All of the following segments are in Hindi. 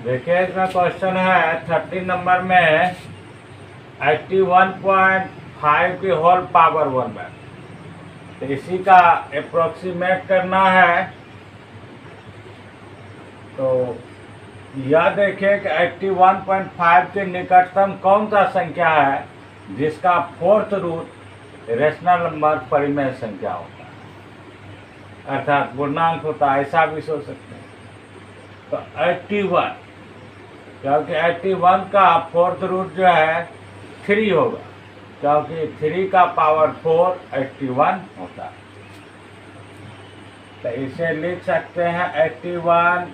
देखिए इसमें क्वेश्चन है 30 नंबर में 81.5 की होल पावर 1/, तो इसी का अप्रोक्सीमेट करना है। तो यह देखिए कि 81.5 के निकटतम कौन सा संख्या है जिसका फोर्थ रूट रेशनल नंबर परिमेय संख्या होता है, अर्थात पूर्णांक होता है, ऐसा भी सोच सकते हैं। तो 81, क्योंकि 81 का फोर्थ रूट जो है 3 होगा, क्योंकि 3 का पावर 4 81 होता है। तो इसे लिख सकते हैं 81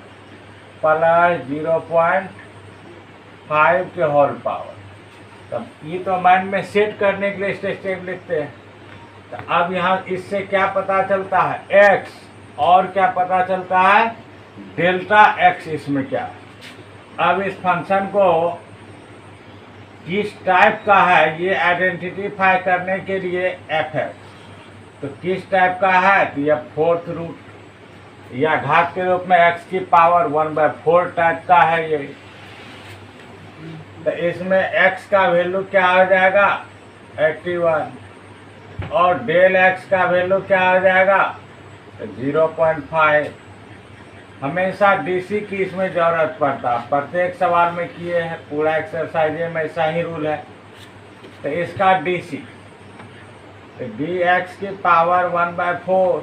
प्लस 0.5 के होल पावर। तब ये तो माइंड में सेट करने के लिए स्टेप लिखते हैं। तो अब यहाँ इससे क्या पता चलता है, x, और क्या पता चलता है, डेल्टा x इसमें क्या है। अब इस फंक्शन को किस टाइप का है ये आइडेंटिफाई करने के लिए f(x), तो किस टाइप का है, तो यह फोर्थ रूट या घात के रूप में x की पावर 1/4 टाइप का है ये। तो इसमें x का वैल्यू क्या हो जाएगा, 81, और डेल x का वैल्यू क्या हो जाएगा, 0.5। हमेशा डीसी की इसमें जरूरत पड़ता है, प्रत्येक सवाल में किए हैं, पूरा एक्सरसाइज में ऐसा ही रूल है। तो इसका डीसी, तो dx की पावर 1/4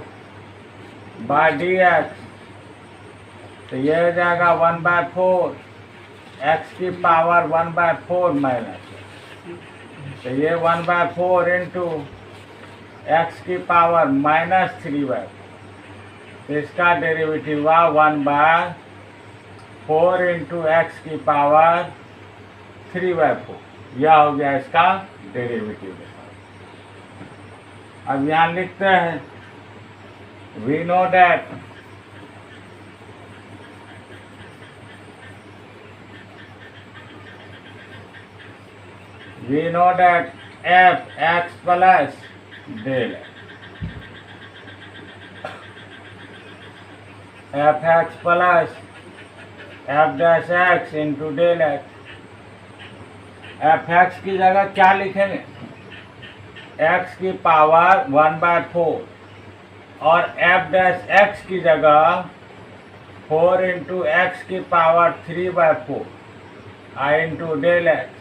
बाय dx, तो यह हो जाएगा 1/4 x की पावर 1/4 माइनस, तो ये 1/4 इंटू x की पावर -3/4, तो इसका डेरिवेटिव हुआ 1/4 इंटू x की पावर 3/4। यह हो गया इसका डेरिवेटिव। अब यहाँ लिखते हैं we know that f(x) plus del f(x) plus f'(x) into del x। f(x) की जगह क्या लिखेंगे, x की पावर 1/4, और f'(x) की जगह 4 इंटू x की पावर 3/4 आई इंटू डेल एक्स।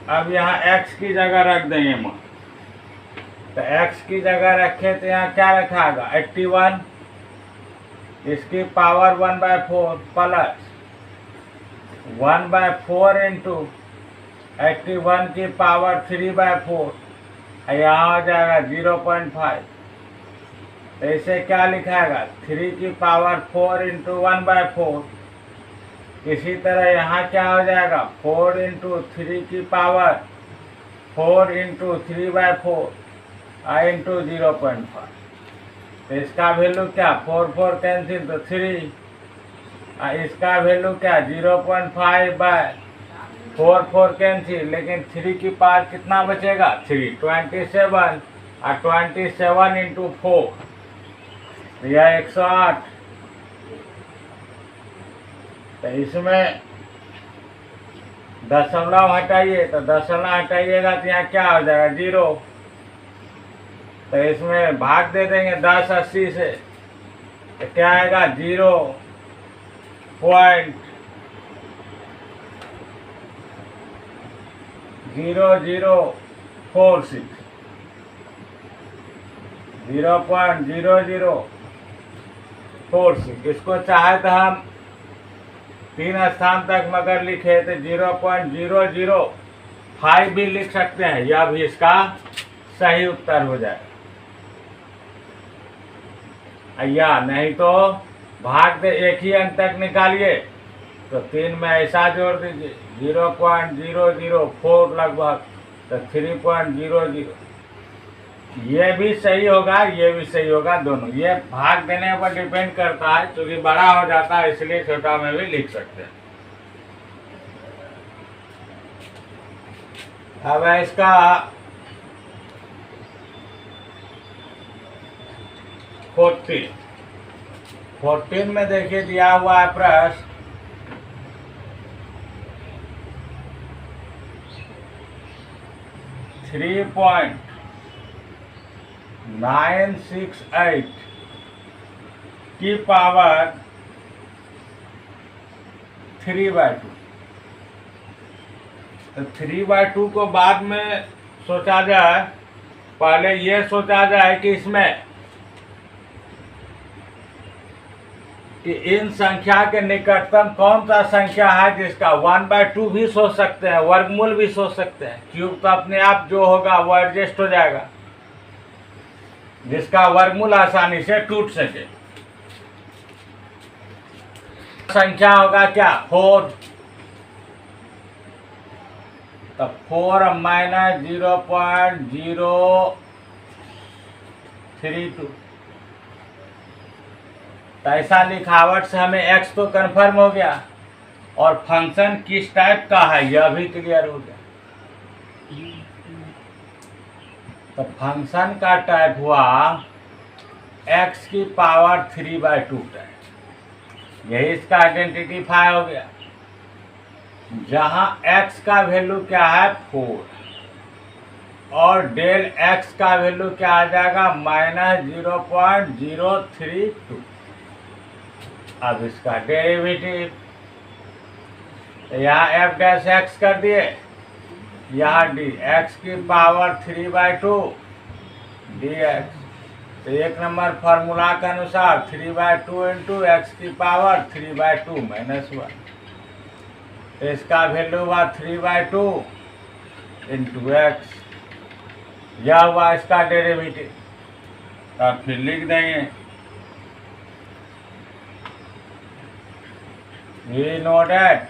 अब यहाँ x की जगह रख देंगे मान, तो x की जगह रखे तो यहाँ क्या रखागा, 81, इसकी पावर 1/4 प्लस 1/4 इंटू 81 की पावर 3/4, यहाँ हो जाएगा 0.5। तो इसे क्या लिखाएगा, 3 की पावर 4 इंटू 1/4। इसी तरह यहाँ क्या हो जाएगा, 4 इंटू 3 की पावर 4 इंटू 3/4 आई इंटू 0.5। तो इसका वैल्यू क्या, 4 कैंसिल तो 3, इसका वैल्यू क्या, 0.5/4 कैंसिल, लेकिन 3 की पावर कितना बचेगा, 3, 27, और 27 इंटू 4, यह 108। तो इसमें दशमलव हटाइए, तो दशमलव हटाइएगा तो यहाँ क्या हो जाएगा, 0। तो इसमें भाग दे देंगे 10 80 से, तो क्या आएगा, 0.0046, 0.0046। इसको चाहे तो हम 3 स्थान तक मगर लिखे तो 0.005 भी लिख सकते हैं, यह भी इसका सही उत्तर हो जाएगा। या नहीं तो भाग दे एक ही अंक तक निकालिए, तो 3 में ऐसा जोड़ दीजिए 0.004 लगभग, तो 3.00। ये भी सही होगा, ये भी सही होगा, दोनों। ये भाग देने पर डिपेंड करता है, क्योंकि बड़ा हो जाता है इसलिए छोटा में भी लिख सकते हैं। अब इसका 14 में देखिए दिया हुआ है प्रश्न 3.968 की पावर 3/2। तो 3/2 को बाद में सोचा जाए, पहले ये सोचा जाए कि इसमें कि इन संख्या के निकटतम कौन सा संख्या है जिसका 1/2 भी सोच सकते हैं, वर्गमूल भी सोच सकते हैं। क्यूब तो अपने आप जो होगा वो एडजस्ट हो जाएगा, जिसका वर्गमूल आसानी से टूट सके। संख्या होगा क्या, 4। तो 4 माइनस 0.032। तो ऐसा लिखावट से हमें x तो कंफर्म हो गया, और फंक्शन किस टाइप का है यह भी क्लियर हो गया। तो फंक्शन का टाइप हुआ x की पावर 3/2 टाइप, यही इसका आइडेंटिफाई हो गया। जहां x का वैल्यू क्या है 4, और डेल x का वैल्यू क्या आ जाएगा -0.032। अब इसका डेरिवेटिव, यहाँ f डैश x कर दिए, यहाँ डी x की पावर 3/2 dx। तो एक नंबर फार्मूला के अनुसार 3/2 इंटू एक्स की पावर 3/2 -1। तो इसका वैल्यू हुआ 3/2 इंटू एक्स, यह हुआ इसका डेरिवेटिव। अब फिर लिख देंगे we know that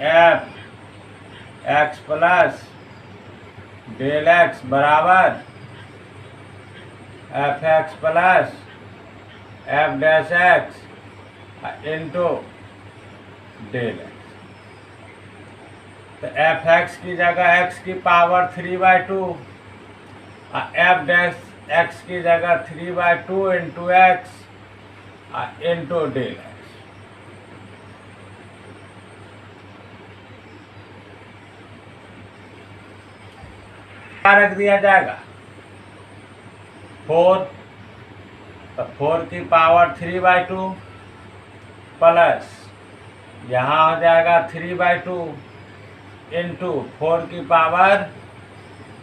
f x plus del x बराबर f x plus f dash x into del x. तो एफ एक्स की जगह एक्स की पावर 3/2 और एफ डैश एक्स की जगह 3/2 into x into del x. रख दिया जाएगा 4, तो 4 की पावर 3/2 प्लस यहाँ हो जाएगा 3/2 इंटू 4 की पावर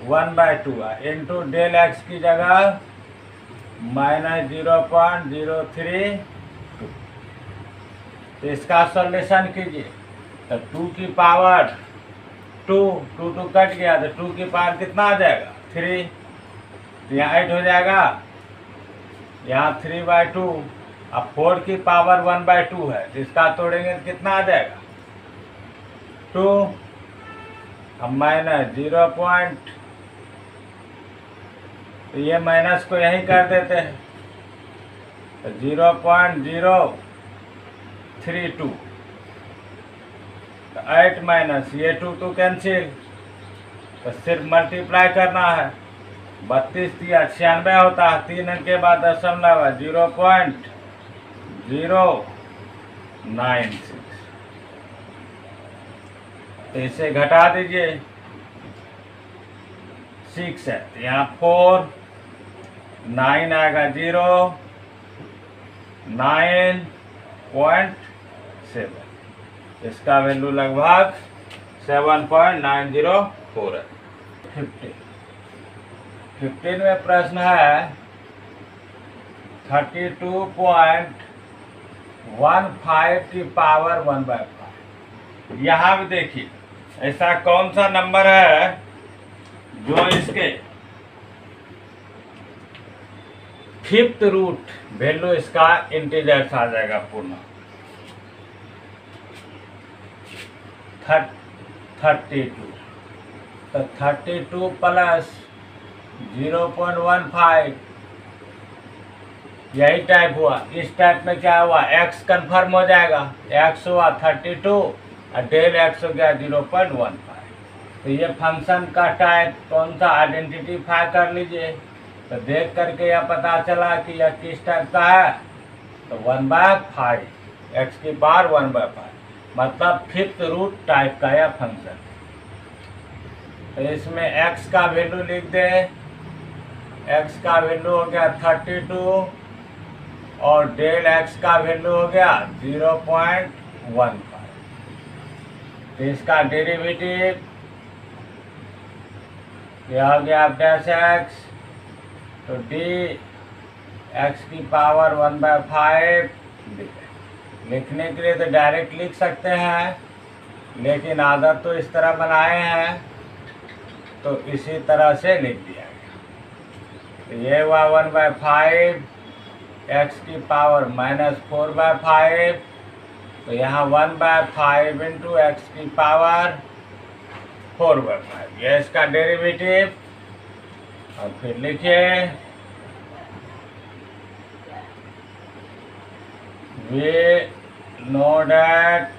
1/2 इंटू डेल एक्स की जगह -0.032। तो इसका सॉल्यूशन कीजिए। तो 2 की पावर 2 कट गया, तो 2 की पावर कितना आ जाएगा 3। तो यहाँ 8 हो जाएगा, यहाँ 3/2, अब 4 की पावर 1/2 है, तो इसका तोड़ेंगे तो कितना आ जाएगा 2। अब -0. तो ये माइनस को यहीं कर देते हैं, तो 0.032। तो 8 माइनस ये 2 कैंसिल, तो सिर्फ मल्टीप्लाई करना है। 32 या 96 होता है, 3 अंक के बाद दशमलव है 0.096। तो इसे घटा दीजिए, 6 है, तो यहाँ 4, 9 आएगा 9.7। इसका वैल्यू लगभग 7.904 है। 15 में प्रश्न है 32.15 की पावर 1/5। यहाँ भी देखिए ऐसा कौन सा नंबर है जो इसके 5th रूट वैल्यू इसका इंटीजर्स आ जाएगा पूर्ण 32। तो 32 प्लस 0.15 यही टाइप हुआ। इस टाइप में क्या हुआ, x कंफर्म हो जाएगा, x हुआ 32 और डेल x हो गया 0.15। तो ये फंक्शन का टाइप कौन सा आइडेंटिफाई कर लीजिए। तो देख करके यह पता चला कि यह किस टाइप का है, तो 1/5, x की पावर 1/5। मतलब फिफ्थ रूट टाइप का यह फंक्शन। तो इसमें x का वैल्यू लिख दे, x का वैल्यू हो गया 32 और डेल x का वैल्यू हो गया 0.15। तो इसका डेरिवेटिव यह हो गया डैश x, तो डी x की पावर 1/5। लिखने के लिए तो डायरेक्ट लिख सकते हैं, लेकिन आदत तो इस तरह बनाए हैं तो इसी तरह से लिख दिया गया। तो ये हुआ 1/5, x की पावर -4/5। तो यहाँ 1/5 इंटू एक्स की पावर 4/5, ये इसका डेरिवेटिव। और फिर लिखिए we know that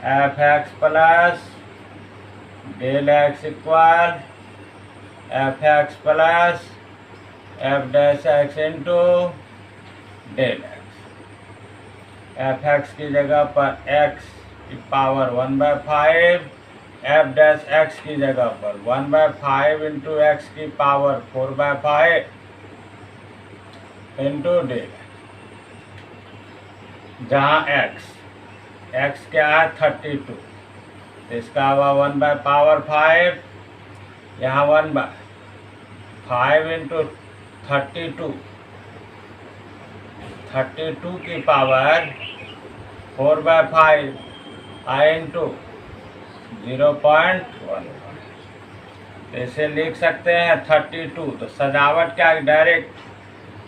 f(x) plus del x equal f(x) plus f dash x into del x। f(x) की जगह पर x की पावर 1/5, f dash x की जगह पर 1/5 इंटू एक्स की पावर 4/5 इंटू डेल, जहाँ x क्या है 32, इसका हुआ 1/5, यहाँ 1/5 इंटू 32 की पावर 4/5 आई इंटू 0.1। इसे लिख सकते हैं 32। तो सजावट क्या डायरेक्ट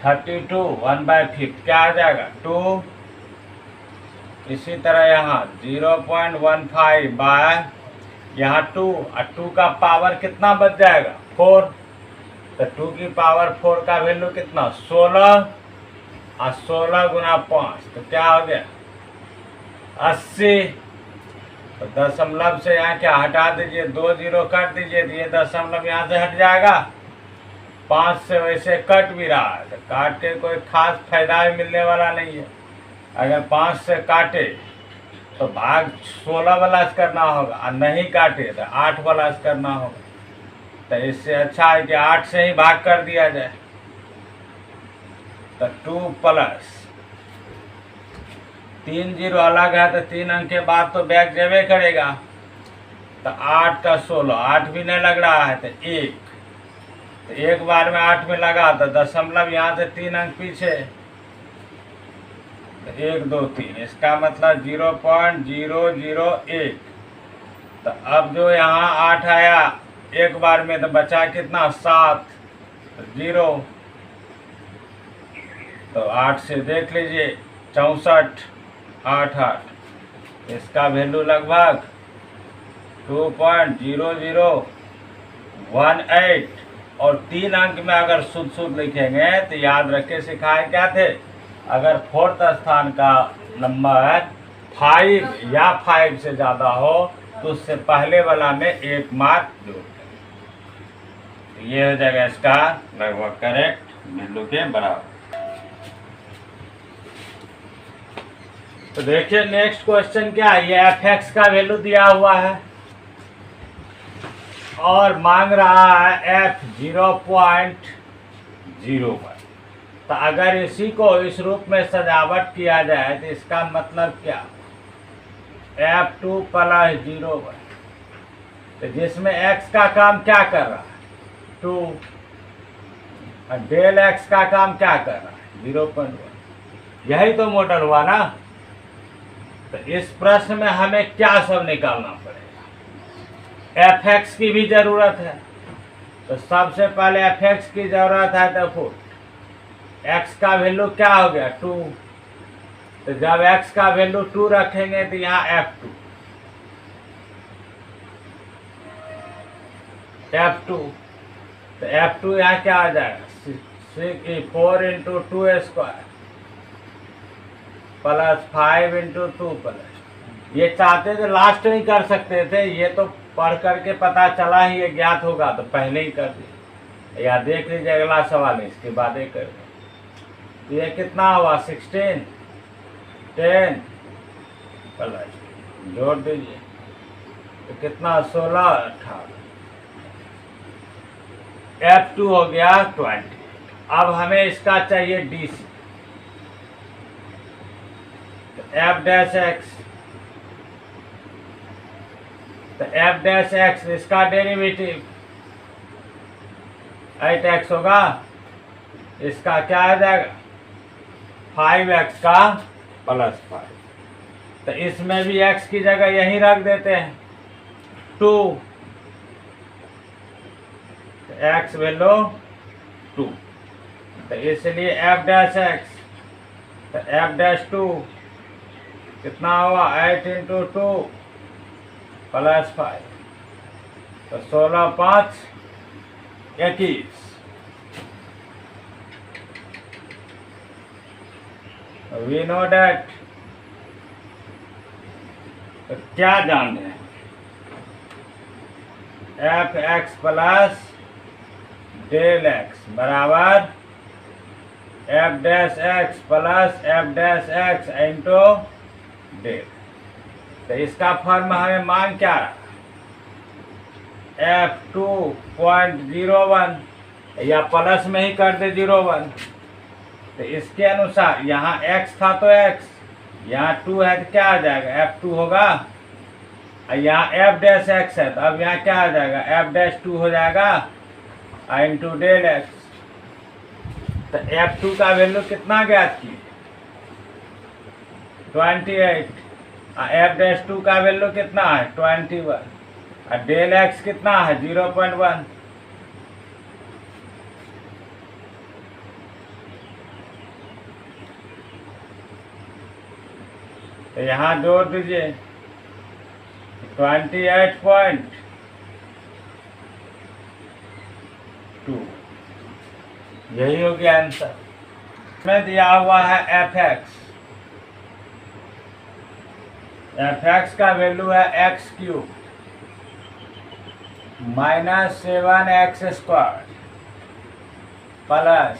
32 1/5 क्या आ जाएगा 2। इसी तरह यहाँ 0.15 बाय यहाँ 2, और 2 का पावर कितना बच जाएगा 4। तो 2 की पावर 4 का वैल्यू कितना 16, और 16 गुना 5 तो क्या हो गया 80। तो दशमलव से यहाँ क्या हटा दीजिए, 2 0 काट दीजिए, तो ये दशमलव यहाँ से हट जाएगा। 5 से वैसे कट भी रहा है, तो काट के कोई खास फायदा भी मिलने वाला नहीं है। अगर 5 से काटे तो भाग 16 वाला से करना होगा, और नहीं काटे तो 8 वाला से करना होगा। तो इससे अच्छा है कि 8 से ही भाग कर दिया जाए। तो 2 प्लस 3 0 अलग है, तो 3 अंक के बाद तो बैग जेबे करेगा। तो 8 का 16, 8 भी नहीं लग रहा है तो 1। तो एक बार में 8 में लगा तो दशमलव यहाँ से 3 अंक पीछे, तो 1 2 3, इसका मतलब 0.001। तो अब जो यहाँ 8 आया एक बार में, तो बचा कितना 7, तो 0। तो 8 से देख लीजिए 64 8 8, इसका वैल्यू लगभग 2.0018। और 3 अंक में अगर शुद्ध लिखेंगे तो याद रखे सिखाए क्या थे, अगर फोर्थ स्थान का नंबर 5 या 5 से ज़्यादा हो तो उससे पहले वाला में 1 मार्क जोड़ दें। तो ये हो जाएगा इसका लगभग करेक्ट वैल्यू के बराबर। तो देखिए नेक्स्ट क्वेश्चन क्या है, ये f(x) का वैल्यू दिया हुआ है और मांग रहा है f 0.01। तो अगर इसी को इस रूप में सजावट किया जाए तो इसका मतलब क्या f2 + 0। तो जिसमें x का काम क्या कर रहा है 2, और डेल x का काम क्या कर रहा है 0.1। यही तो मॉडल हुआ ना। तो इस प्रश्न में हमें क्या सब निकालना पड़ेगा, f(x) की भी जरूरत है। तो सबसे पहले f(x) की जरूरत है, तो फुट x का वैल्यू क्या हो गया 2। तो जब x का वैल्यू 2 रखेंगे तो यहाँ f2 तो f2 यहाँ क्या आ जाएगा 4 इंटू 2² प्लस 5 इंटू 2 प्लस। ये चाहते थे लास्ट में ही कर सकते थे, ये तो पढ़ करके पता चला ही ये ज्ञात होगा तो पहले ही कर दिया। या देख लीजिए अगला सवाल है, इसके बाद ही कर। ये कितना हुआ 16 10 प्लस, जोड़ दीजिए तो कितना 16 18, F2 हो गया 20। अब हमें इसका चाहिए DC, तो F डैश एक्स, तो F डैश एक्स इसका डेरिवेटिव 8x होगा, इसका क्या आ जाएगा 5x का प्लस 5, तो इसमें भी x की जगह यहीं रख देते हैं 2, x वैल्यू 2, तो इसलिए f डैश x, तो f डैश 2 कितना हुआ 8 इंटू 2 प्लस 5, तो 16 5 21। वी नो डैट, तो क्या जान रहे हैं f x plus del x बराबर f dash x plus f dash x into del, तो इसका फॉर्म हमें मान क्या रहा F2.01, या प्लस में ही कर दे 01, तो इसके अनुसार यहाँ x था तो x, यहाँ 2 है तो क्या आ जाएगा F2 होगा, और यहाँ f डैश x है तो अब यहाँ क्या आ जाएगा f डैश 2 हो जाएगा इंटू डेल x, तो F2 का वैल्यू कितना ज्ञात किए 28, और f डैश 2 का वैल्यू कितना है 21, और डेल एक्स कितना है 0.1, तो यहाँ जोड़ दीजिए 28.2, यही हो गया आंसर। में दिया हुआ है एफ एक्स का वैल्यू है x cube minus 7x square plus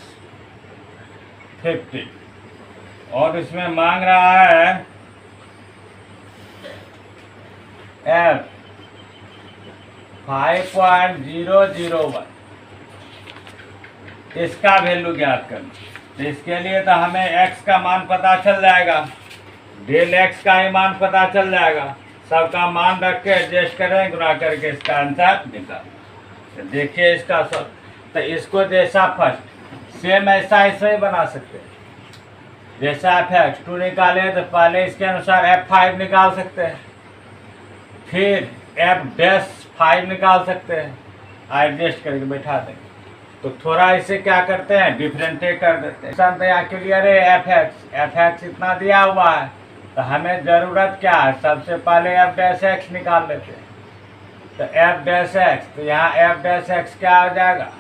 50, और इसमें मांग रहा है F 5.001, इसका वैल्यू ज्ञात करना, तो इसके लिए तो हमें x का मान पता चल जाएगा, डेल x का ही मान पता चल जाएगा, सबका मान रख के एडजस्ट करें, गुणा करके इसका आंसर निकाल। तो देखिए इसका सब, तो इसको जैसा फर्स्ट सेम ऐसा ऐसे ही बना सकते हैं, जैसा F2 निकाले तो पहले इसके अनुसार F5 निकाल सकते हैं, फिर F डैश 5 निकाल सकते हैं, एडजस्ट करके बैठा देंगे। तो थोड़ा इसे क्या करते हैं डिफरेंशिएट कर देते हैं। तो यहाँ क्लियर है एफ एक्स इतना दिया हुआ है, तो हमें ज़रूरत क्या है सबसे पहले एफ डैश एक्स निकाल लेते हैं, तो एफ डैश एक्स, तो यहाँ एफ डैश एक्स क्या आ जाएगा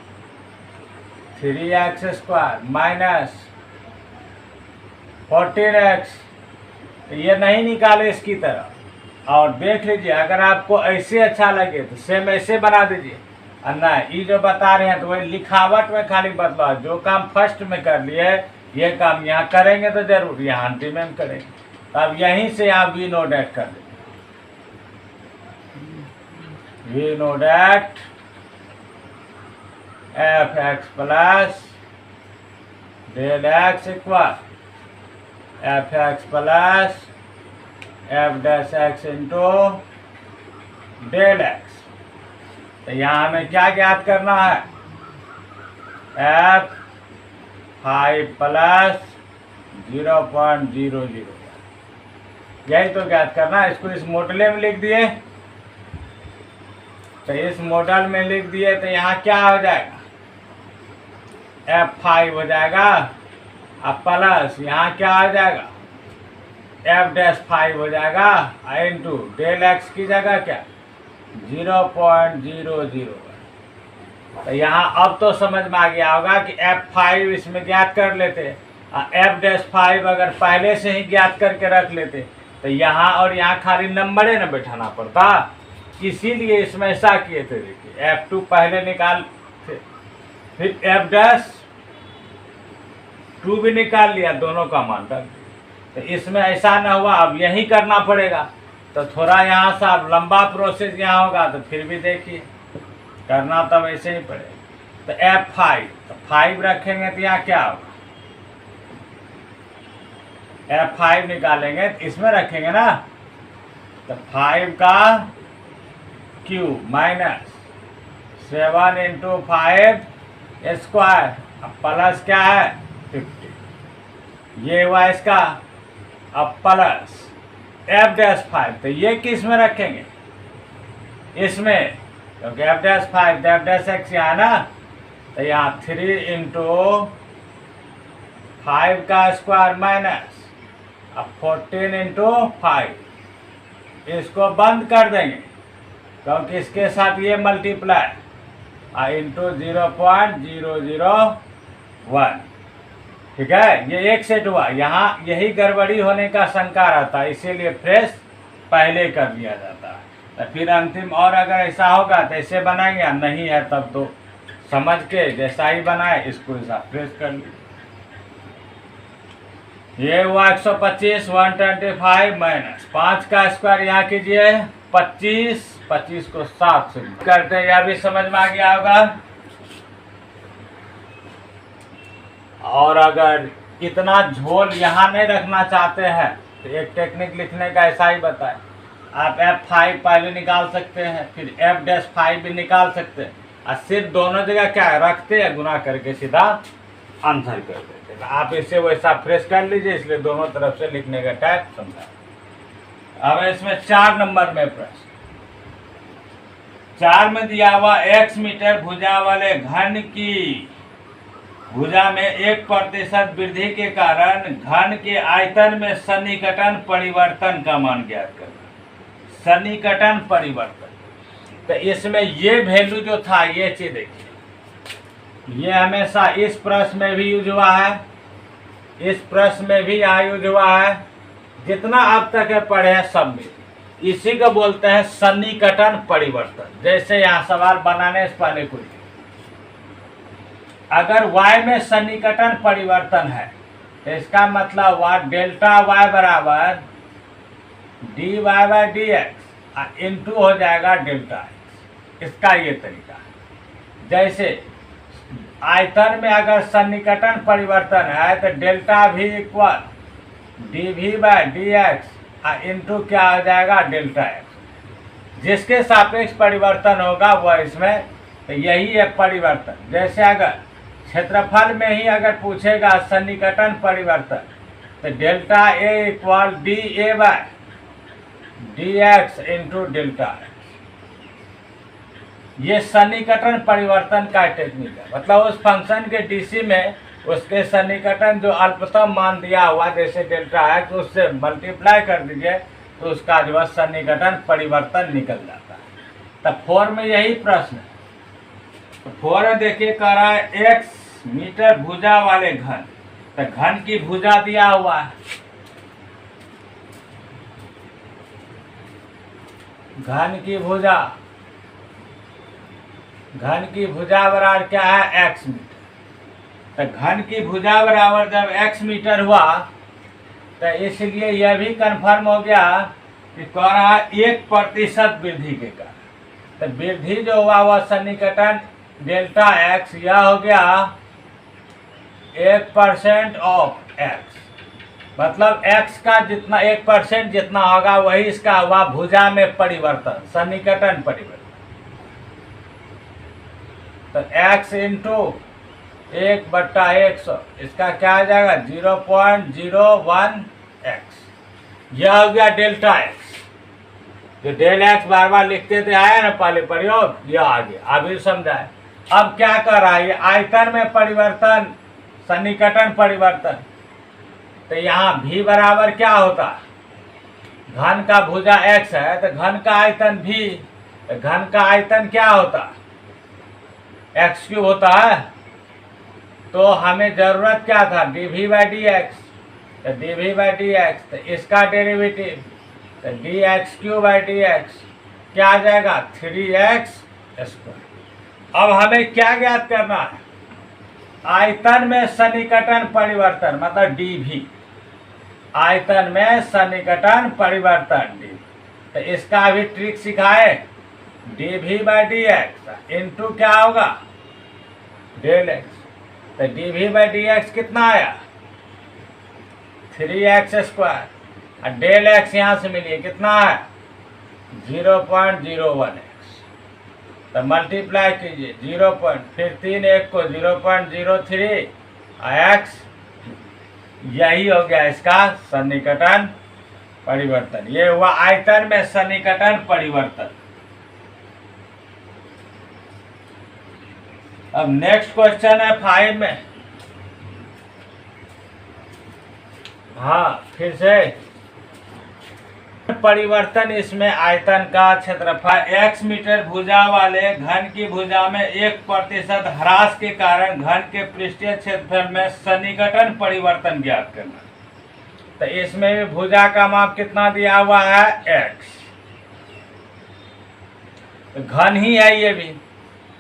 3x स्क्वायर माइनस 14x, तो ये नहीं निकाले इसकी तरह, और देख लीजिए अगर आपको ऐसे अच्छा लगे तो सेम ऐसे बना दीजिए, और ना ये जो बता रहे हैं तो वही लिखावट में खाली बदलाव, जो काम फर्स्ट में कर लिए ये काम यहाँ करेंगे तो जरूर यहाँ अंतिम में करेंगे। अब यहीं से आप वी नो डैट कर दें, we know that f x plus del x equal f x plus f dash x into del x. तो यहाँ हमें क्या ज्ञात करना है एफ 5 प्लस 0.00, यही तो ज्ञात करना है। इसको इस मॉडल में लिख दिए, तो इस मॉडल में लिख दिए तो यहाँ क्या हो जाएगा F5 हो जाएगा, अब प्लस यहाँ क्या आ जाएगा F डैश 5 हो जाएगा इंटू डेल एक्स की जगह क्या 0.00। तो यहाँ अब तो समझ में आ गया होगा कि F5 इसमें ज्ञात कर लेते, F डैश 5 अगर पहले से ही ज्ञात करके रख लेते तो यहाँ और यहाँ खाली नंबरे न बैठाना पड़ता, इसीलिए इसमें ऐसा किए थे। देखिए F2 पहले निकाल थे, फिर F डैश 2 भी निकाल लिया, दोनों का मान रख दिया, तो इसमें ऐसा ना हुआ, अब यही करना पड़ेगा। तो थोड़ा यहाँ से अब लंबा प्रोसेस यहाँ होगा, तो फिर भी देखिए करना तो वैसे ही पड़ेगा। तो F5, तो 5 रखेंगे तो यहाँ क्या होगा, F5 निकालेंगे तो इसमें रखेंगे ना, तो 5 का क्यूब माइनस 7 इंटू 5 स्क्वायर, अब प्लस क्या है 50, ये हुआ इसका। अब प्लस F'5, तो ये किस में रखेंगे, इसमें, क्योंकि F'5 F'(x) यहाँ है ना, तो यहाँ 3 इंटू 5 का स्क्वायर माइनस अब 14 इंटू 5, इसको बंद कर देंगे क्योंकि इसके साथ ये मल्टीप्लाई इंटू 0.001, ठीक है। ये एक सेट हुआ, यहाँ यही गड़बड़ी होने का शंका रहता है, इसीलिए फ्रेश पहले कर दिया जाता है। तो फिर अंतिम और अगर ऐसा होगा तो ऐसे बनाएंगे, नहीं है तब तो समझ के जैसा ही बनाए इसको ऐसा फ्रेश कर लीजिए। ये हुआ 125, 125 माइनस 5 का स्क्वायर यहाँ कीजिए 25, 25 को 7 से करते हैं, यह भी समझ में आ गया होगा। और अगर इतना झोल यहाँ नहीं रखना चाहते हैं तो एक टेक्निक लिखने का ऐसा ही बताए, आप F5 पहले निकाल सकते हैं, फिर F'5 भी निकाल सकते हैं, और सिर्फ दोनों जगह क्या रखते हैं, गुना करके सीधा आंसर कर देते हैं। आप इसे वैसा फ्रेश कर लीजिए, इसलिए दोनों तरफ से लिखने का टाइप समझा। अब इसमें 4 नंबर में प्रश्न, 4 में दिया हुआ x मीटर भुजा वाले घन की भुजा में 1% वृद्धि के कारण घन के आयतन में सन्निकटन परिवर्तन का मान ज्ञात करना। सन्निकटन परिवर्तन, तो इसमें ये वैल्यू जो था, ये चीज देखिए, ये हमेशा इस प्रश्न में भी यूज हुआ है, इस प्रश्न में भी यहाँ यूज हुआ है, जितना अब तक है पढ़े हैं सब में, इसी को बोलते हैं सन्निकटन परिवर्तन। जैसे यहाँ सवाल बनाने से पहले कुछ, अगर y में सन्निकटन परिवर्तन है तो इसका मतलब हुआ डेल्टा y बराबर dy बाई dx इंटू हो जाएगा डेल्टा x। इसका ये तरीका है। जैसे आयतन में अगर सन्निकटन परिवर्तन है तो delta v equal dv by dx into क्या हो जाएगा डेल्टा x। जिसके सापेक्ष परिवर्तन होगा वह इसमें, तो यही है परिवर्तन। जैसे अगर क्षेत्रफल में ही अगर पूछेगा सन्निकटन परिवर्तन, तो delta a equal dA by dx into delta x। ये सन्निकटन परिवर्तन का टेक्निक है, मतलब उस फंक्शन के डीसी में उसके सन्निकटन जो अल्पतम मान दिया हुआ जैसे डेल्टा x, तो उससे मल्टीप्लाई कर दीजिए तो उसका जो है सन्निकटन परिवर्तन निकल जाता है। तब 4 में यही प्रश्न है। तो 4 में देखिए कह रहा है x मीटर भुजा वाले घन, तो घन की भुजा दिया हुआ है, घन की भुजा, घन की भुजा बराबर क्या है x मीटर। तो घन की भुजा बराबर जब x मीटर हुआ तो इसलिए यह भी कंफर्म हो गया कि कह रहा है 1% वृद्धि के कारण। तो वृद्धि जो हुआ वह सन्निकटन डेल्टा x, यह हो गया 1% ऑफ x, मतलब x का जितना 1% जितना होगा वही इसका हुआ भुजा में परिवर्तन, सन्निकटन परिवर्तन। तो x इंटू 1/100, इसका क्या आ जाएगा 0.01x। यह हो गया डेल्टा x। जो डेल x बार बार लिखते थे आया ना पहले प्रयोग, यह आ गया, अभी समझाए। अब क्या कर रहा है, आयतन में परिवर्तन, सन्निकटन परिवर्तन। तो यहाँ v बराबर क्या होता है, घन का भुजा x है तो घन का आयतन v, तो घन का आयतन क्या होता है x क्यूब होता है। तो हमें जरूरत क्या था dv बाई dx, तो dv बाई dx, तो इसका डेरिवेटिव तो dx क्यूब बाई dx क्या आ जाएगा 3x स्क्वायर। अब हमें क्या ज्ञात करना है, आयतन में सन्निकटन परिवर्तन मतलब dv। आयतन में सन्निकटन परिवर्तन डी। तो इसका भी ट्रिक सिखाए, d v by d x into क्या होगा डेल एक्स। तो d v by d x कितना आया 3x², और डेल एक्स यहाँ से मिलिए कितना है 0.01x। तो मल्टीप्लाई कीजिए 0. फिर 3 1 को 0.03 x, यही हो गया इसका सन्निकटन परिवर्तन। ये हुआ आयतन में सन्निकटन परिवर्तन। अब नेक्स्ट क्वेश्चन है 5 में। हाँ फिर से परिवर्तन, इसमें आयतन का क्षेत्रफल x मीटर भुजा वाले घन की भुजा में 1% ह्रास के कारण घन के पृष्ठीय क्षेत्रफल में सन्निकटन परिवर्तन ज्ञात करना। तो इसमें भी भुजा का माप कितना दिया हुआ है x, तो घन ही है ये भी।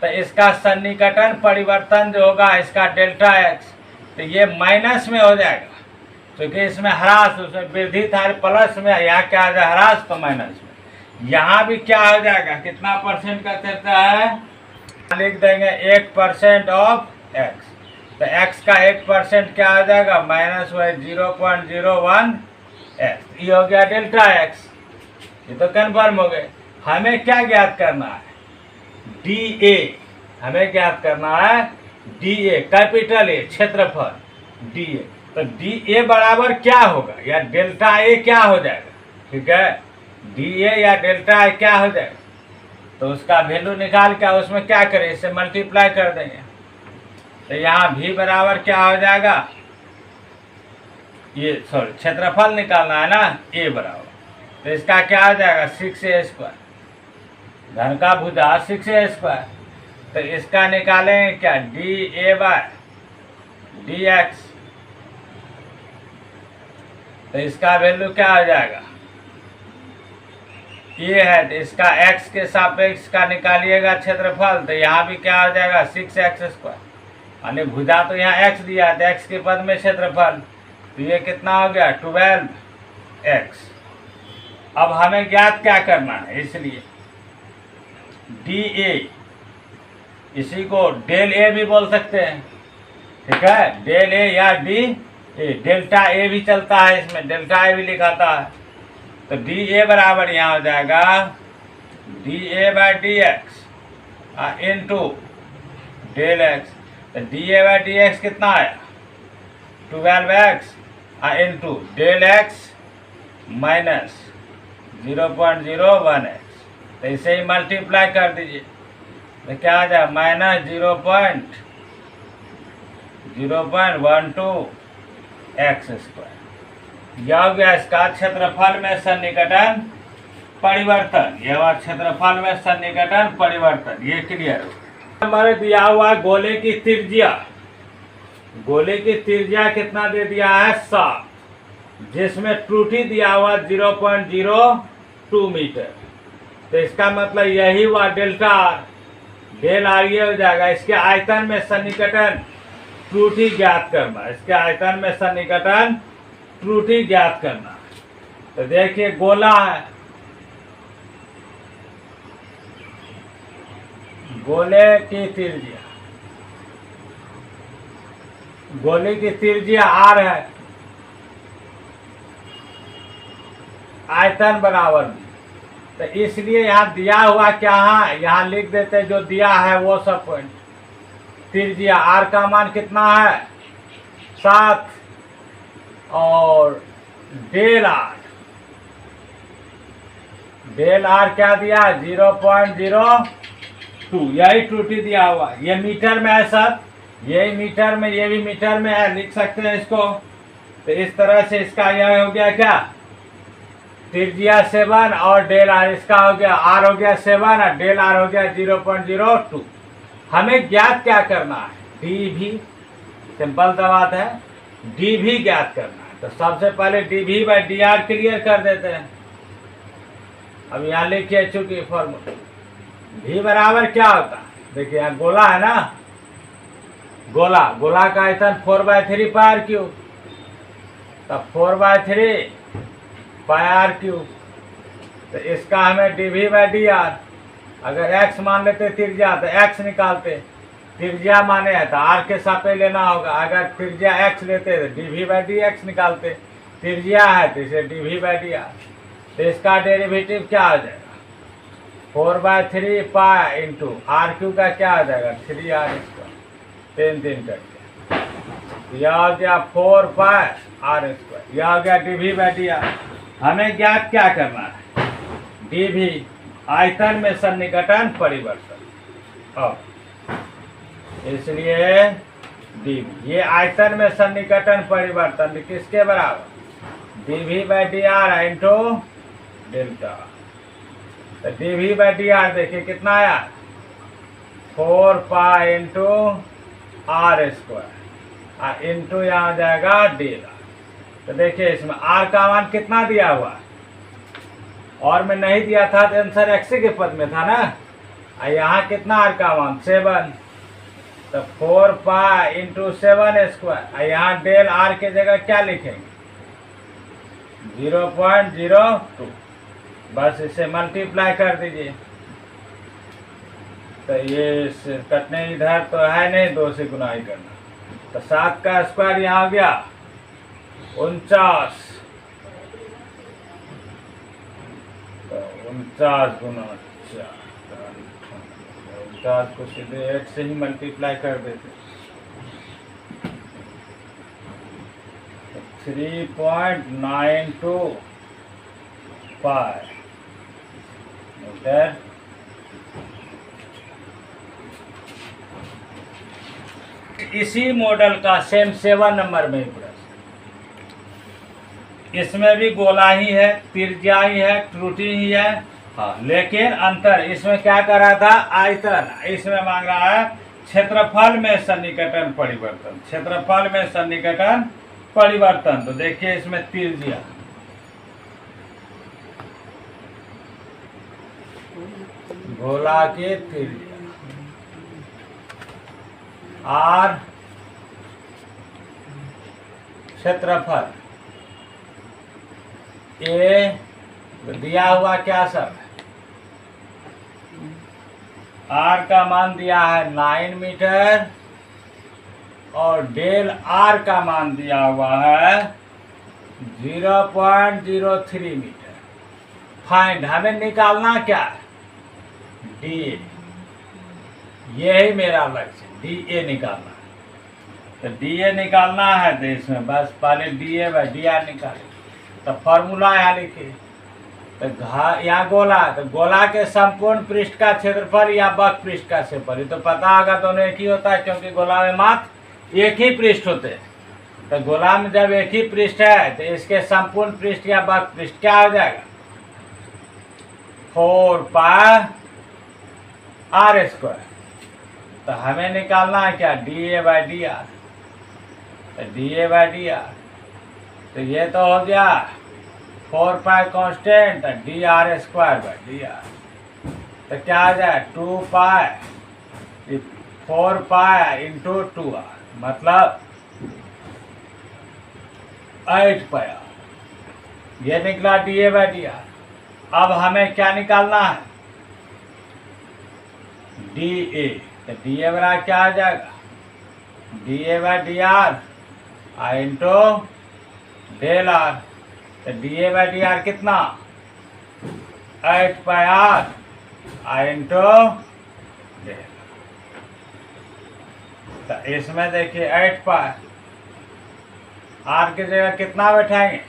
तो इसका सन्निकटन परिवर्तन जो होगा इसका डेल्टा x, तो ये माइनस में हो जाएगा क्योंकि इसमें ह्रास, उसमें वृद्धि था प्लस में, यहाँ क्या आ जाए ह्रास तो माइनस में। यहाँ भी क्या हो जाएगा, कितना परसेंट का चलता है, लिख देंगे 1% ऑफ x। तो x का 1% क्या हो जाएगा माइनस 0.01 x। ये हो गया डेल्टा x, ये तो कन्फर्म हो गए। हमें क्या ज्ञात करना है dA, हमें ज्ञात करना है dA, कैपिटल A क्षेत्रफल dA। तो dA बराबर क्या होगा, या डेल्टा A क्या हो जाएगा, ठीक है dA या डेल्टा A क्या हो जाएगा। तो उसका वैल्यू निकाल के उसमें क्या करें, इससे मल्टीप्लाई कर देंगे। तो यहाँ भी बराबर क्या हो जाएगा, ये सॉरी क्षेत्रफल निकालना है ना, A बराबर, तो इसका क्या हो जाएगा 6a², घन का भुजा 6a²। तो इसका निकालेंगे क्या dA बाय dx। तो इसका वैल्यू क्या हो जाएगा, ये है, तो इसका x के सापेक्ष का निकालिएगा क्षेत्रफल। तो यहाँ भी क्या हो जाएगा 6x², यानी भुजा तो यहाँ x दिया है, तो x के पद में क्षेत्रफल, तो ये कितना हो गया 12x। अब हमें ज्ञात क्या करना है, इसलिए dA, इसी को डेल A भी बोल सकते हैं, ठीक है डेल A या डी डेल्टा A भी चलता है, इसमें डेल्टा A भी लिखाता है। तो dA बराबर यहाँ हो जाएगा dA by dx into del x। तो dA बाई dx कितना आया 12x into del x minus 0.01x। तो इसे ही मल्टीप्लाई कर दीजिए, तो क्या आ जाए माइनस 0.012 x²। यह हो गया इसका क्षेत्रफल में सन्निकटन परिवर्तन, यह हुआ क्षेत्रफल में सन्निकटन परिवर्तन, ये क्लियर हो। नंबर दिया हुआ गोले की त्रिज्या, गोले की त्रिज्या कितना दे दिया है 7, जिसमें त्रुटि दिया हुआ 0.02 मीटर। तो इसका मतलब यही हुआ डेल्टा आर, डेल आर ये हो जाएगा। इसके आयतन में सन्निकटन त्रुटि ज्ञात करना, इसके आयतन में सन्निकटन त्रुटि ज्ञात करना। तो देखिए गोला है, गोले की त्रिज्या, गोले की त्रिज्या आर है, आयतन बराबर में। तो इसलिए यहाँ दिया हुआ क्या है, यहाँ लिख देते जो दिया है वो सब पॉइंट। त्रिज्या आर का मान कितना है 7, और डेल आर क्या दिया 0.02, यही त्रुटि दिया हुआ। ये मीटर में है सब, यही मीटर में, ये भी मीटर में है, लिख सकते हैं इसको। तो इस तरह से इसका यह हो गया क्या त्रिज्या 7 और डेल आर, इसका हो गया आर हो गया 7 और डेल आर हो गया 0.02। हमें ज्ञात क्या करना है डी भी, सिंपल सा बात है, डी भी ज्ञात करना है। तो सबसे पहले डी भी बाई डी आर क्लियर कर देते हैं। अब यहाँ लिखिए चूंकि फॉर्मूला भी बराबर क्या होता है, देखिए यहाँ गोला है ना, गोला का आयतन 4/3 पार क्यूब। तो 4/3 पाई आर क्यूब। तो इसका हमें dv/dr, अगर x मान लेते त्रिज्या तो x निकालते, त्रिज्या माने है तो r के सापेक्ष लेना होगा। अगर त्रिज्या x लेते तो dv/dx निकालते, त्रिज्या है तो इसे dv/dr। तो इसका डेरिवेटिव क्या आ जाएगा, 4/3 पाई इंटू आर क्यू का क्या आ जाएगा 3r², 3 करके यह हो गया 4 पाई r², यह हो गया dv/dr। हमें ज्ञात क्या करना है, dv आयतन में सन्निकटन परिवर्तन। और इसलिए dv ये आयतन में सन्निकटन परिवर्तन किसके बराबर, dv/dr इंटू डेल्टा। तो dv/dr देखिए कितना आया, 4 पाई इंटू r² इंटू यहाँ जाएगा डेल्टा। तो देखिए इसमें r का मान कितना दिया हुआ है, और में नहीं दिया था तो आंसर x के पद में था ना। यहाँ कितना r का मान 7, तो 4 पाई इंटू 7²। यहाँ डेल r के जगह क्या लिखेंगे 0.02, बस इसे मल्टीप्लाई कर दीजिए। तो ये कटने इधर तो है नहीं, 2 से गुना ही करना। तो 7 का स्क्वायर यहाँ आ गया 49, तो 49 गुना 4, 49 को सीधे 8 से ही मल्टीप्लाई कर देते, 3.92 पाई मीटर। इसी मॉडल का सेम 7 नंबर में प्रश्न, इसमें भी गोला ही है, त्रिज्या ही है, त्रुटि ही है। हाँ, लेकिन अंतर इसमें क्या कर रहा था, आयतन, इसमें मांग रहा है क्षेत्रफल में सन्निकटन परिवर्तन, क्षेत्रफल में सन्निकटन परिवर्तन। तो देखिए इसमें त्रिज्या, गोला के त्रिज्या r, क्षेत्रफल a, दिया हुआ क्या सब, r का मान दिया है 9 मीटर और डेल r का मान दिया हुआ है 0.03 मीटर। फाइंड, हमें निकालना क्या है, dA, यही मेरा लक्ष्य, dA निकालना है। तो dA निकालना है तो इसमें बस पहले dA/dr निकाले। तो फॉर्मूला यहाँ लिखिए, तो यहाँ गोला, तो गोला के संपूर्ण पृष्ठ का क्षेत्रफल या वक्र पृष्ठ का क्षेत्रफल, तो पता होगा दोनों एक ही होता है, क्योंकि गोला में मात्र एक ही पृष्ठ होते हैं। तो गोला में जब एक ही पृष्ठ है तो इसके संपूर्ण पृष्ठ या वक्र पृष्ठ क्या हो जाएगा 4 पाई r²। तो हमें निकालना है क्या, dA/dr। तो dA/dr, तो ये तो हो गया 4 पाई कांस्टेंट, dr²/dr। तो क्या आ जाए 2 पाई, 4 पाई इंटू 2r, मतलब 8 पाई। ये निकला dA/dr। अब हमें क्या निकालना है, dA। तो dA बराबर क्या आ जाएगा, dA/dr इंटू डेल r। तो dA/dr कितना 8 पाई r इंटू डेल। तो इसमें देखिए 8 पाई, r की जगह कितना बैठाएंगे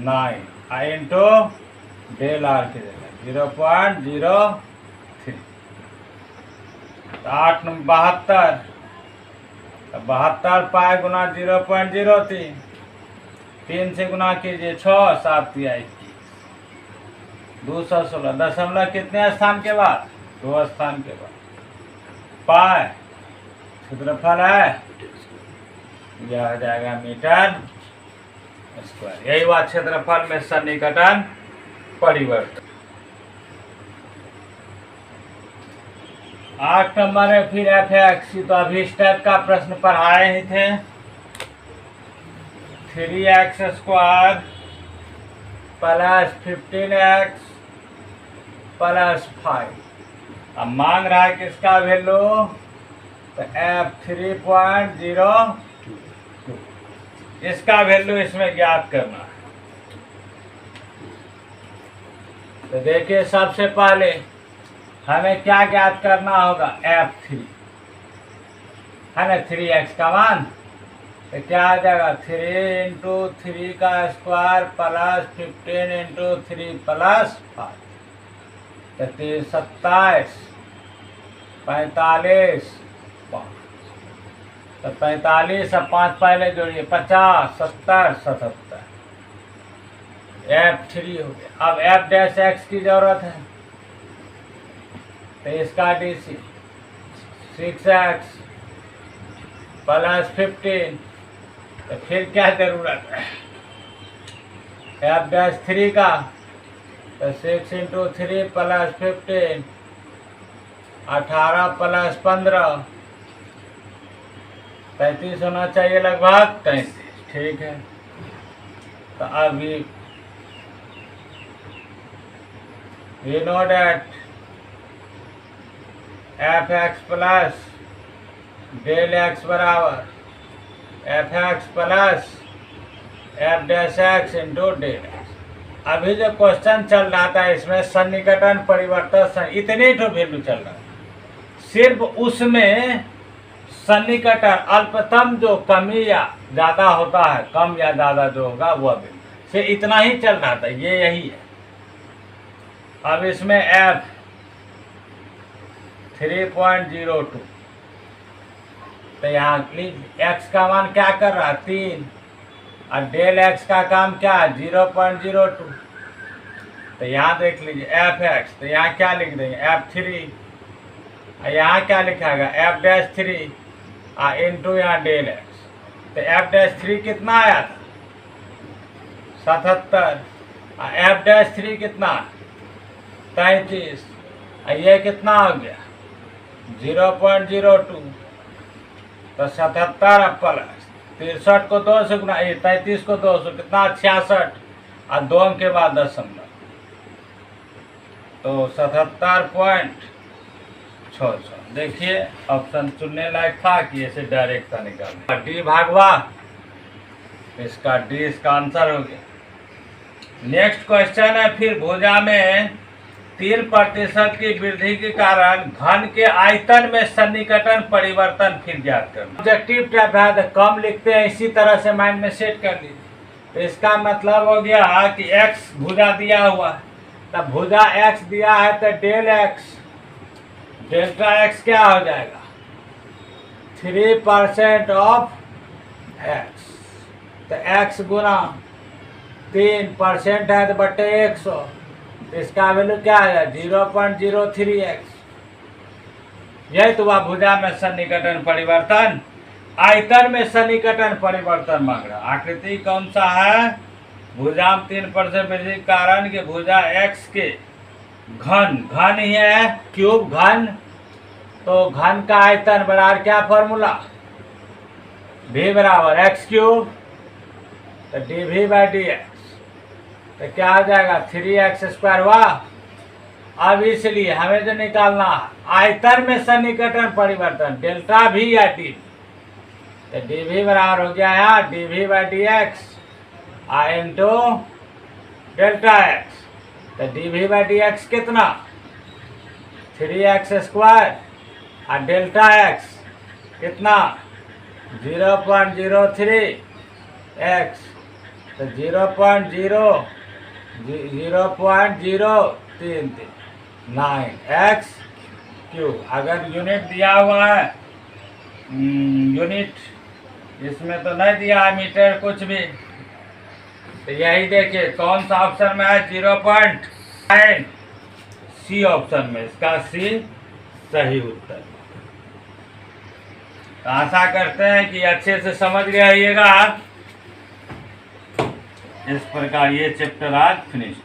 9 इंटू डेल r की जगह 0.03। तो 8 9 72, 72 पाई गुना 0.03, 3 से गुना कीजिए 6 7 21, 216। दशमलव कितने स्थान के बाद, 2 स्थान के बाद। पाई क्षेत्रफल है, यह हो जाएगा मीटर स्क्वायर। यही हुआ क्षेत्रफल में सन्निकटन परिवर्तन। 8 नंबर है फिर fx। तो अभी इस टाइप का प्रश्न पढ़ाए ही थे। 3x² plus 15x plus 5। अब मांग रहा है किसका वैल्यू, तो F3.02 इसका वैल्यू इसमें ज्ञात करना है। तो देखिए सबसे पहले हमें क्या ज्ञात करना होगा, F3 है ना, 3x का मान। तो क्या आ जाएगा, 3 × 3 का स्क्वायर प्लस 15 × 3 प्लस 5। तो 27 45 तो 45 और 5 पहले जोड़िए 50 70 77 F3 हो गया। अब F' की जरूरत है, तो इसका DC 6x प्लस 15। तो फिर क्या जरूरत है F' का, तो 6 × 3 प्लस 15 18 प्लस 15 33 होना चाहिए लगभग 33। ठीक है, तो अभी we know that fx plus del x बराबर fx प्लस f' इंटू डेल x। अभी जो क्वेश्चन चल रहा था इसमें सन्निकटन परिवर्तन इतने तो वैल्यू चल रहा है, सिर्फ उसमें सन्निकटन अल्पतम जो कमी या ज़्यादा होता है, कम या ज़्यादा जो होगा वह भी से इतना ही चल रहा था, ये यही है। अब इसमें F 3.02, तो यहाँ x का मान क्या कर रहा है 3 और डेल x का काम क्या है 0.02। तो यहाँ देख लीजिए fx, तो यहाँ क्या लिख देंगे F3 और यहाँ क्या लिखाएगा F'3 इंटू यहाँ डेल x। तो F'3 कितना आया था 77 और F'3 कितना 33 और ये कितना हो गया 0.02। तो 77 प्लस 63 को 2 से गुना, 33 को 2 से कितना 66 और 2 के बाद दशमलव, तो 77.66। देखिए ऑप्शन चुनने लायक था कि ऐसे डायरेक्ट था निकालना। डी भागवा, इसका डी इसका आंसर हो गया। नेक्स्ट क्वेश्चन है, फिर भुजा में 3% की वृद्धि के कारण घन के आयतन में सन्निकटन परिवर्तन फिर ज्ञात करना। ऑब्जेक्टिव टाइप है तो कम लिखते हैं, इसी तरह से माइंड में सेट कर लीजिए। तो इसका मतलब हो गया कि x भुजा दिया हुआ है, तब भुजा x दिया है तो डेल x डेल्टा x क्या हो जाएगा 3% ऑफ x। तो x गुना 3% है तो बटे 100, इसका वैल्यू क्या है 0.03x। यही तो वह भुजा में सन्निकटन परिवर्तन, आयतन में सन्निकटन परिवर्तन मांग रहा। आकृति कौन सा है, भुजा में 3% वृद्धि के कारण के भुजा x के घन ही है, क्यूब घन, तो घन का आयतन बराबर क्या फॉर्मूला v बराबर x³, तो dv/dx। तो क्या आ जाएगा 3x²। वाह, अब इसलिए हमें जो निकालना है आयतन में सन्निकटन परिवर्तन डेल्टा v या डी, तो dv बराबर हो गया यहाँ dv/dx इंटू डेल्टा x। तो dv/dx कितना 3x² और डेल्टा x कितना 0.03x, तो 0.033 अगर यूनिट दिया हुआ है, यूनिट इसमें तो नहीं दिया है मीटर कुछ भी, तो यही देखिए कौन सा ऑप्शन में है 0.9, सी ऑप्शन में, इसका सी सही उत्तर। तो आशा करते हैं कि अच्छे से समझ गए। इस प्रकार ये चैप्टर आज फिनिश।